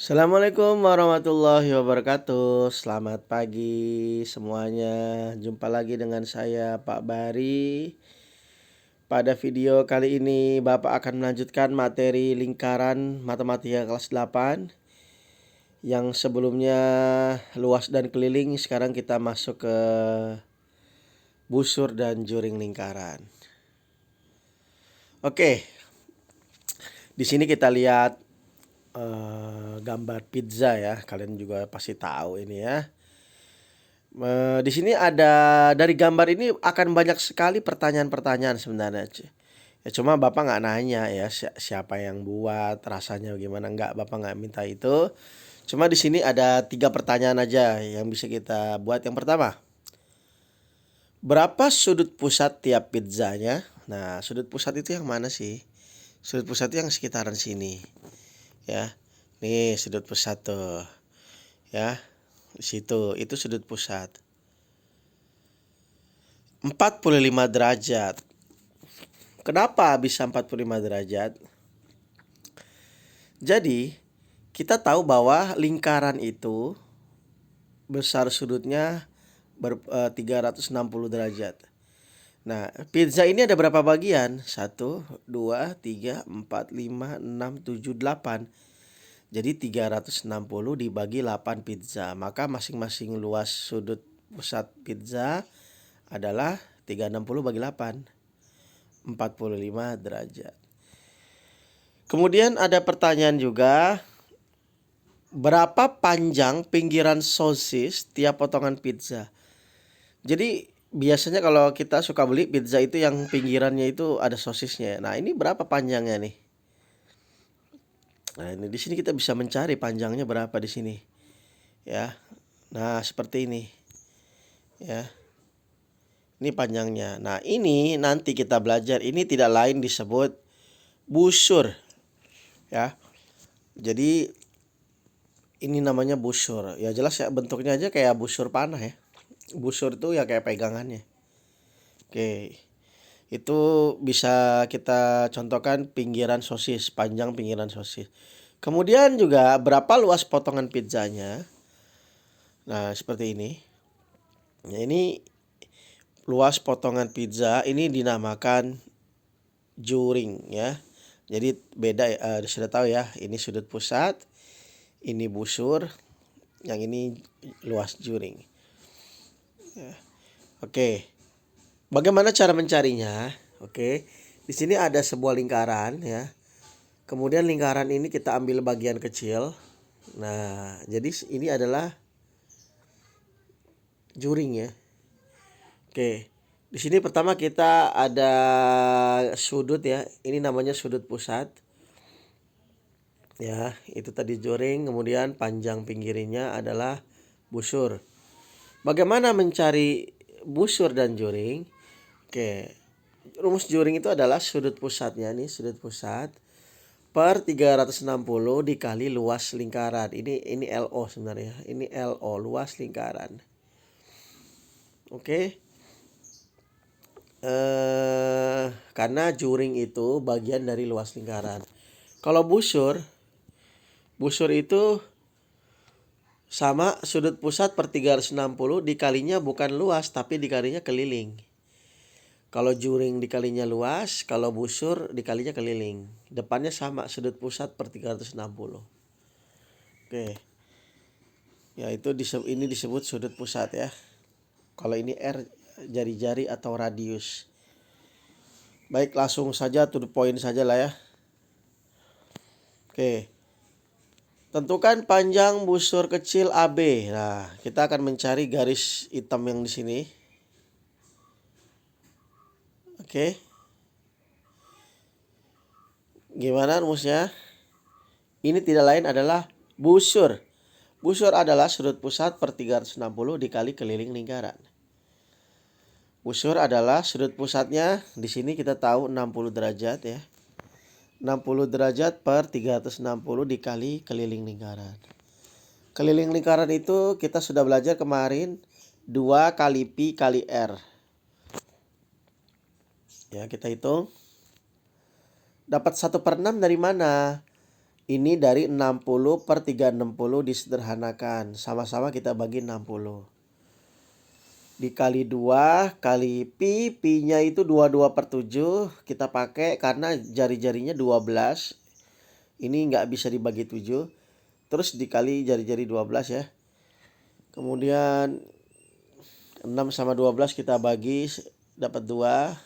Assalamualaikum warahmatullahi wabarakatuh. Selamat pagi semuanya. Jumpa lagi dengan saya Pak Bari. Pada video kali ini Bapak akan melanjutkan materi lingkaran matematika kelas 8. Yang sebelumnya luas dan keliling, sekarang kita masuk ke busur dan juring lingkaran. Oke. Di sini kita lihat gambar pizza ya. Kalian juga pasti tahu ini ya. Di sini ada, dari gambar ini akan banyak sekali pertanyaan-pertanyaan sebenarnya. Ya cuma Bapak nggak nanya ya siapa yang buat, rasanya gimana, nggak, Bapak nggak minta itu. Cuma di sini ada 3 pertanyaan aja yang bisa kita buat. Yang pertama, berapa sudut pusat tiap pizzanya? Nah, sudut pusat itu yang mana sih? Sudut pusat itu yang sekitaran sini. Ya. Nih sudut pusat tuh. Ya. Di situ, itu sudut pusat. 45 derajat. Kenapa bisa 45 derajat? Jadi, kita tahu bahwa lingkaran itu besar sudutnya 360 derajat. Nah, pizza ini ada berapa bagian? 1, 2, 3, 4, 5, 6, 7, 8. Jadi 360 dibagi 8 pizza. Maka masing-masing luas sudut pusat pizza adalah 360 bagi 8. 45 derajat. Kemudian ada pertanyaan juga, berapa panjang pinggiran sosis tiap potongan pizza? Jadi biasanya kalau kita suka beli pizza itu yang pinggirannya itu ada sosisnya. Nah, ini berapa panjangnya nih? Nah, ini di sini kita bisa mencari panjangnya berapa di sini. Ya. Nah, seperti ini. Ya. Ini panjangnya. Nah, ini nanti kita belajar, ini tidak lain disebut busur. Ya. Jadi ini namanya busur. Ya jelas ya, bentuknya aja kayak busur panah ya. Busur itu ya kayak pegangannya. Oke. Itu bisa kita contohkan pinggiran sosis, panjang pinggiran sosis. Kemudian juga berapa luas potongan pizzanya? Nah, seperti ini. Nah, ini luas potongan pizza ini dinamakan juring ya. Jadi beda, sudah tahu ya, ini sudut pusat, ini busur, yang ini luas juring. Ya. Oke. Bagaimana cara mencarinya? Oke. Di sini ada sebuah lingkaran ya. Kemudian lingkaran ini kita ambil bagian kecil. Nah, jadi ini adalah juring ya. Oke. Di sini pertama kita ada sudut ya. Ini namanya sudut pusat. Ya, itu tadi juring, kemudian panjang pinggirnya adalah busur. Bagaimana mencari busur dan juring? Oke. Rumus juring itu adalah sudut pusatnya nih, sudut pusat per 360 dikali luas lingkaran. Ini LO sebenarnya. Ini LO, luas lingkaran. Oke. Karena juring itu bagian dari luas lingkaran. Kalau busur itu sama sudut pusat per 360 dikalinya bukan luas tapi dikalinya keliling. Kalau juring dikalinya luas, kalau busur dikalinya keliling. Depannya sama, sudut pusat per 360. Oke. Ya, ini disebut sudut pusat ya. Kalau ini R, jari-jari atau radius. Baik, langsung saja to the point saja lah ya. Oke. Tentukan panjang busur kecil AB. Nah, kita akan mencari garis hitam yang di sini. Oke. Gimana rumusnya? Ini tidak lain adalah busur. Busur adalah sudut pusat per 360 dikali keliling lingkaran. Busur adalah sudut pusatnya, di sini kita tahu 60 derajat ya. 60 derajat per 360 dikali keliling lingkaran. Keliling lingkaran itu kita sudah belajar kemarin, 2 kali pi kali r. Ya, kita hitung. Dapat 1/6 dari mana? Ini dari 60 per 360 disederhanakan. Sama-sama kita bagi 60. Dikali 2 kali pi. Pi-nya itu 22 per 7. Kita pakai karena jari-jarinya 12. Ini nggak bisa dibagi 7. Terus dikali jari-jari 12 ya. Kemudian 6 sama 12 kita bagi. Dapat 2.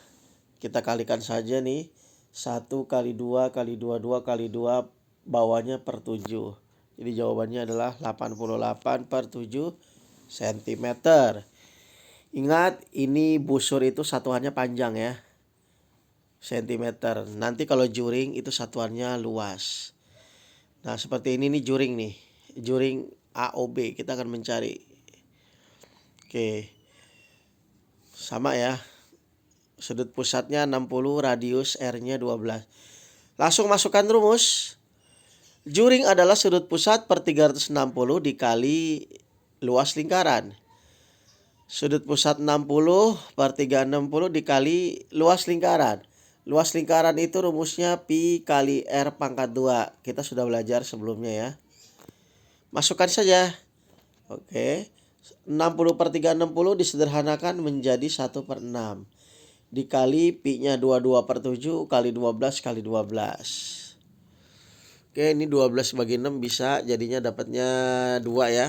Kita kalikan saja nih. 1 kali 2 kali 2. 2 kali 2. Bawahnya per 7. Jadi jawabannya adalah 88 per 7 cm. Ingat ini busur itu satuannya panjang ya. Sentimeter. Nanti kalau juring itu satuannya luas. Nah seperti ini nih juring nih. Juring AOB kita akan mencari. Oke. Sama ya. Sudut pusatnya 60, radius R-nya 12. Langsung masukkan rumus. Juring adalah sudut pusat per 360 dikali luas lingkaran. Sudut pusat 60 per 360 dikali luas lingkaran. Luas lingkaran itu rumusnya pi kali R pangkat 2. Kita sudah belajar sebelumnya ya. Masukkan saja. Oke. 60 per 360 disederhanakan menjadi 1 per 6. Dikali pi-nya 22 per 7 kali 12 kali 12. Oke, ini 12 bagi 6 bisa, jadinya dapatnya 2 ya.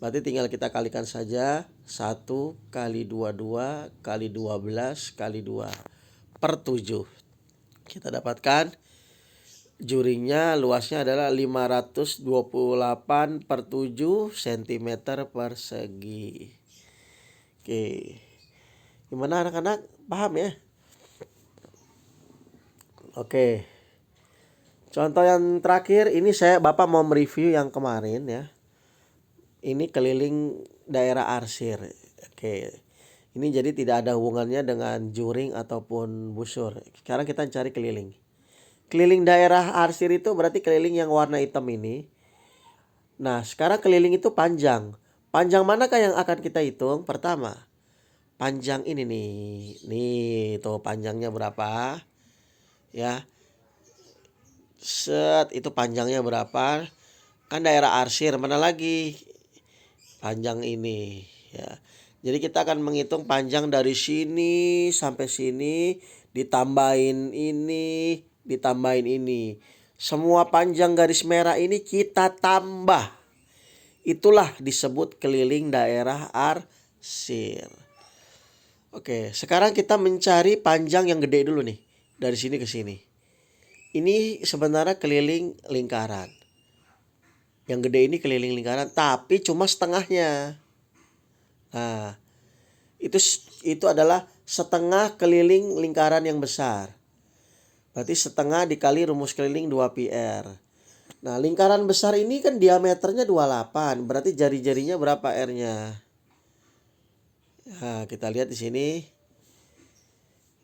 Berarti tinggal kita kalikan saja. 1 kali 22 kali 12 kali 2 per 7. Kita dapatkan juringnya luasnya adalah 528 per 7 cm persegi. Oke. Gimana anak-anak? Paham ya? Oke. Contoh yang terakhir ini Bapak mau mereview yang kemarin ya. Ini keliling daerah arsir. Oke. Ini jadi tidak ada hubungannya dengan juring ataupun busur. Sekarang kita cari keliling. Keliling daerah arsir itu berarti keliling yang warna hitam ini. Nah, sekarang keliling itu panjang. Panjang manakah yang akan kita hitung? Pertama, panjang ini nih. Nih, tuh panjangnya berapa? Ya. Set, itu panjangnya berapa? Kan daerah arsir, mana lagi? Panjang ini, ya. Jadi kita akan menghitung panjang dari sini sampai sini, ditambahin ini. Semua panjang garis merah ini kita tambah. Itulah disebut keliling daerah arsir. Oke, sekarang kita mencari panjang yang gede dulu nih. Dari sini ke sini. Ini sebenarnya keliling lingkaran. Yang gede ini keliling lingkaran, tapi cuma setengahnya. Nah, itu adalah setengah keliling lingkaran yang besar. Berarti setengah dikali rumus keliling 2πr. Nah, lingkaran besar ini kan diameternya 28. Berarti jari-jarinya berapa R-nya? Nah, kita lihat di sini.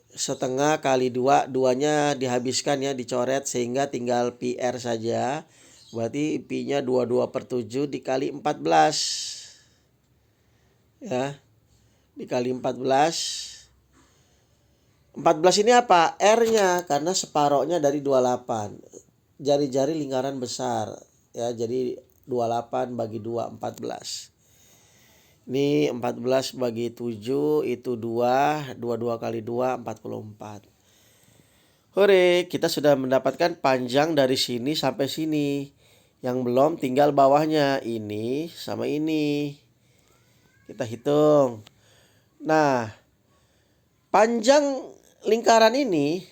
Setengah kali 2, 2-nya dihabiskan ya, dicoret sehingga tinggal PR saja. Berarti pi-nya 22 per 7 dikali 14. Ya. Dikali 14. 14 ini apa? R-nya karena separohnya dari 28. Jari-jari lingkaran besar ya, jadi 28 bagi 2 14. Ini 14 bagi 7 itu 2. 22 kali 2 44. Hore, kita sudah mendapatkan panjang dari sini sampai sini. Yang belum tinggal bawahnya. Ini sama ini. Kita hitung. Nah, panjang lingkaran ini,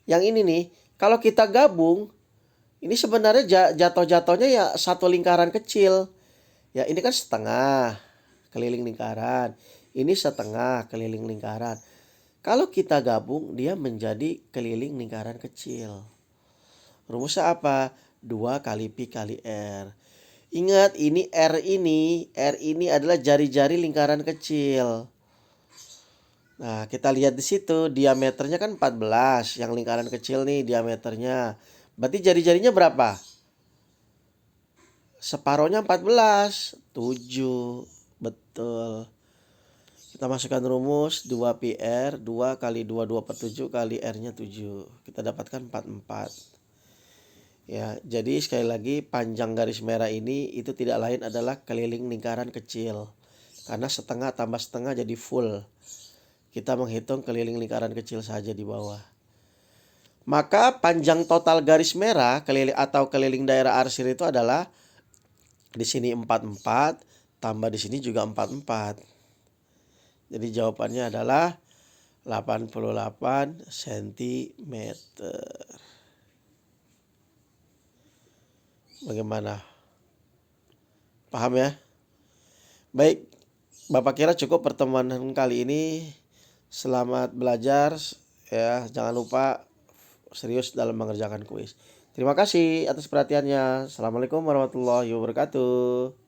yang ini nih, kalau kita gabung, ini sebenarnya jatuh-jatuhnya ya satu lingkaran kecil. Ya ini kan setengah keliling lingkaran. Ini setengah keliling lingkaran. Kalau kita gabung dia menjadi keliling lingkaran kecil. Rumusnya apa? 2 kali pi kali R. Ingat ini R ini adalah jari-jari lingkaran kecil. Nah, kita lihat di situ diameternya kan 14. Yang lingkaran kecil nih diameternya. Berarti jari-jarinya berapa? Separohnya 14. 7. Betul. Kita masukkan rumus 2πr. 2 kali 2 per 7 kali R-nya 7. Kita dapatkan 44. Ya, jadi sekali lagi panjang garis merah ini itu tidak lain adalah keliling lingkaran kecil. Karena setengah tambah setengah jadi full. Kita menghitung keliling lingkaran kecil saja di bawah. Maka panjang total garis merah keliling atau keliling daerah arsir itu adalah di sini 44 tambah di sini juga 44. Jadi jawabannya adalah 88 cm. Bagaimana? Paham ya? Baik, Bapak kira cukup pertemuan kali ini. Selamat belajar ya. Jangan lupa serius dalam mengerjakan kuis. Terima kasih atas perhatiannya. Assalamualaikum warahmatullahi wabarakatuh.